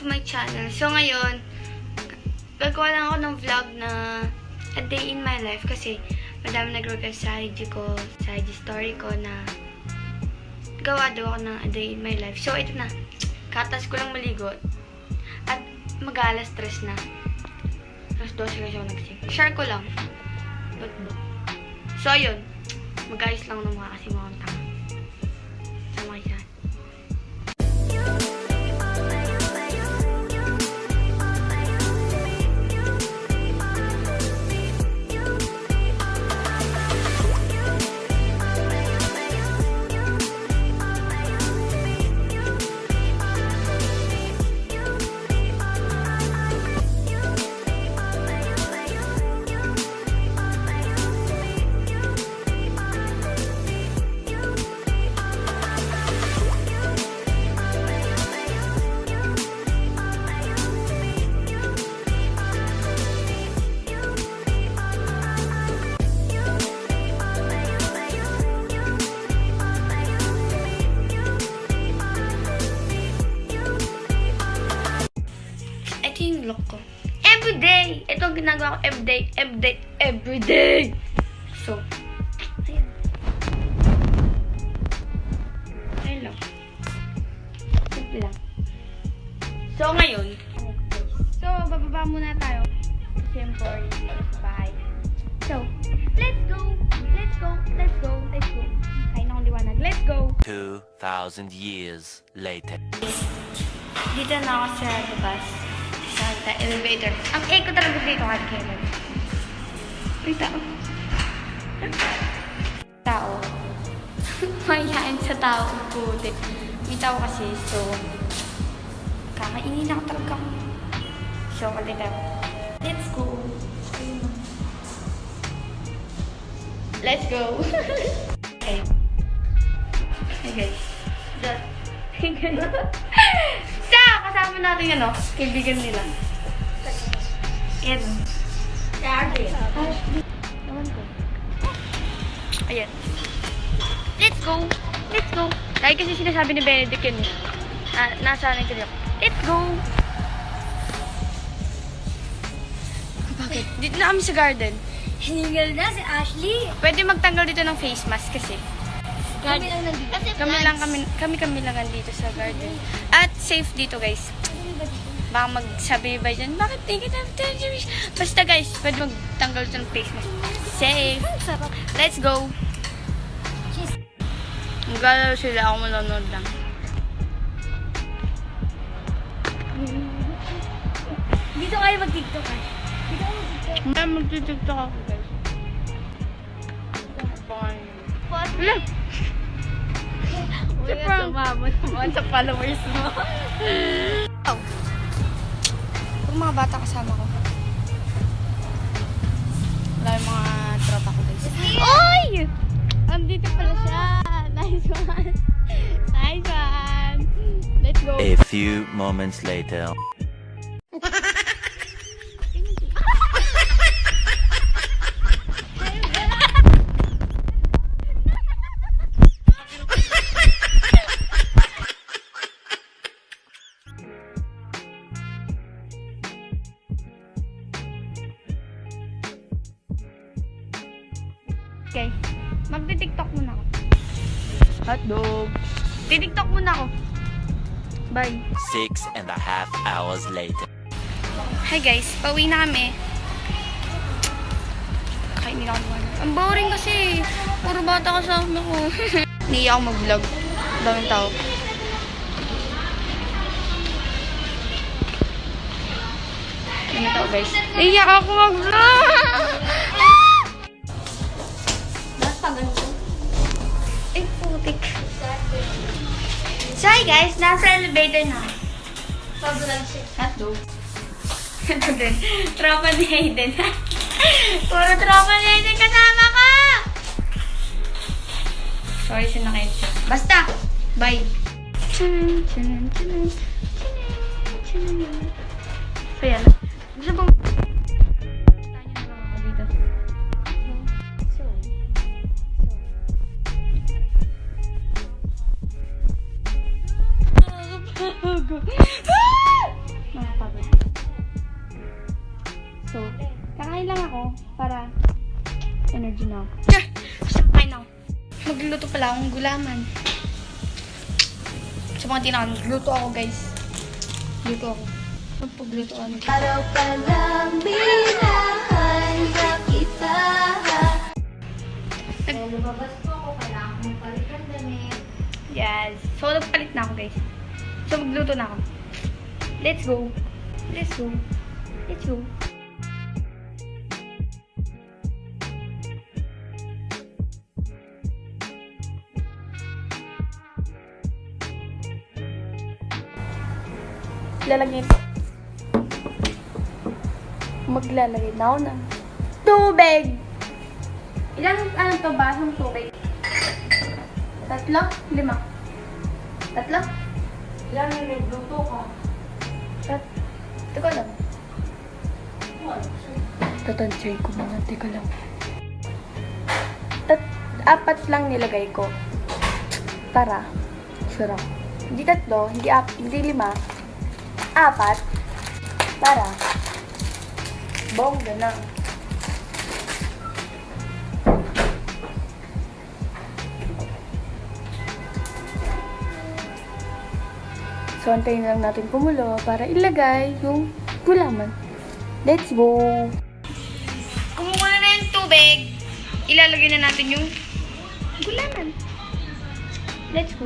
to my channel. So ngayon, gagawa lang ako ng vlog na a day in my life kasi madami nag-request sa IG ko, sa IG story ko na gawa daw ako ng a day in my life. So ito na, katas ko lang maligo at mag-alas 3 na. Alas 12 kasi ako nagsing. Share ko lang. Notebook. So ayun, mag-ayos lang ng mga kasi mga tanga. Sama kayo. Ito yung look ko. Everyday! Ito ang ginagawa ko everyday! So, ayun. Ayun lang. Simple lang. So, ngayon, bababa muna tayo. Siyempre, dito sa bahay. So, let's go! Kain akong liwanag. Let's go! 2,000 years later. Dito na ako sa labas. Sa elevator. Ang echo talaga dito kahit kailan. May tao. Tao. Mahihain sa tao. Puti. May tao kasi. So, kakainin ako talaga. So, kalita. Let's go. Let's go. Okay. Hey guys. So, kasama natin kaibigan nila. Ayan. Ashley. Naman ko. Ayan. Let's go. Dahil kasi sinasabi ni Benedict yun. Nasa ko dito. Let's go. Bakit? Dito na kami sa garden. Hinigal na si Ashley. Pwede magtanggal dito ng face mask kasi. Kami lang nandito. Kami lang nandito sa garden. At safe dito, guys. Baka magsabi ba dyan, bakit take it after Jewish? Basta guys, pwede magtanggal dito ng face mask. Safe. Let's go. Magalaw sila, ako manonood lang. Dito kayo mag-tiktok eh. Mag-tiktok ako, guys. Bye. Wala. Sumamot sa followers mo. Oh. Yung mga bata kasama ko. Wala yung mga tropa ko, guys. Oy! Andito pala siya. Nice one. Let's go. A few moments later. Okay. Magti-tiktok muna ako. Hotdog. Titiktok muna ako. Bye. 6.5 hours later. Hi guys, pauwi na kami. Kainin ako naman. Ang boring kasi. Puro bata kasama ko. Hindi ako mag-vlog. Daming tao. Daming tao guys. Iyak ako mag-vlog! Ay, putik. So hi guys, nasa elevator na. Sobrang shit. Hotdog. Ito din. Tropa ni Hayden. Puro tropa ni Hayden kasama ka! Sorry, sinakayin siya. Basta! Bye! So yan. Gusto bang... Tanya na lang ako dito. ako para energy na ako. Kain ako. Magluluto pala akong gulaman. Sa mga tinakot, magluto ako guys. Luto ako. Magpagluto ako. Araw pa lang minahal na kita. Lumabas po ako, kailangan kong palit ang damit. Yes. So, nagpalit na ako guys. So, magluto na ako. Let's go. Let's go. Let's go. Lalagyan. Maglalagay na ako ng tubig. Ilan to basong tubig? 3? 5? 3? Ilan yung nagluto ko? Teka lang. Tatansay ko muna. Teka lang. 4 lang nilagay ko. Para. Sarap. Hindi 3, hindi 5. 4. Para. Bongga na. So, antayin lang natin kumulo para ilagay yung gulaman. Let's go! Kumukulo na yung tubig. Ilalagay na natin yung gulaman. Let's go!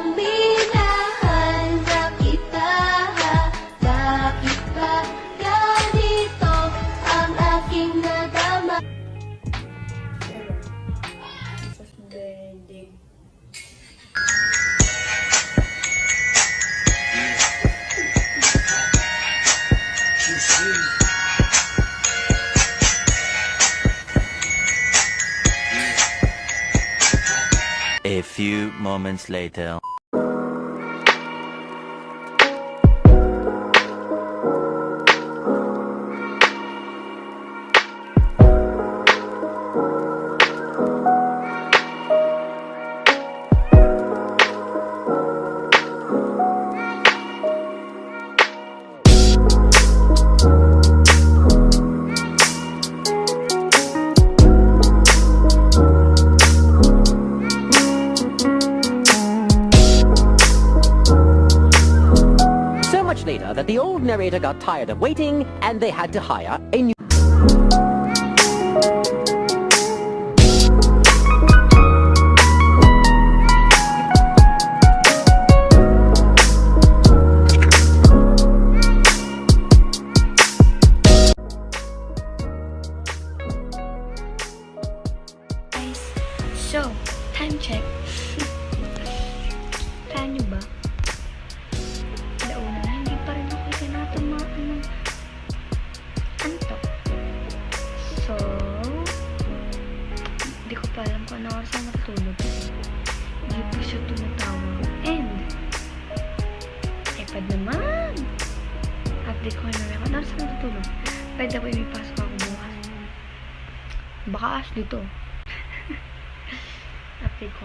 Minahal na kita. Bakit ba ganito ang aking nadama? A few moments later. Later that the old narrator got tired of waiting and they had to hire a new Guys, so, time check. Kaya nyo ba? Alauna na, hindi pa rin ako tinatamaan ng antok. So, hindi ko pa alam kung ano oras ako matulog. Hindi po siya tumatawag. And, iPad naman! Update ko na kung ano oras ako matulog. Pwede ako imipasok ako bukas. Baka Ashley to. Update ko.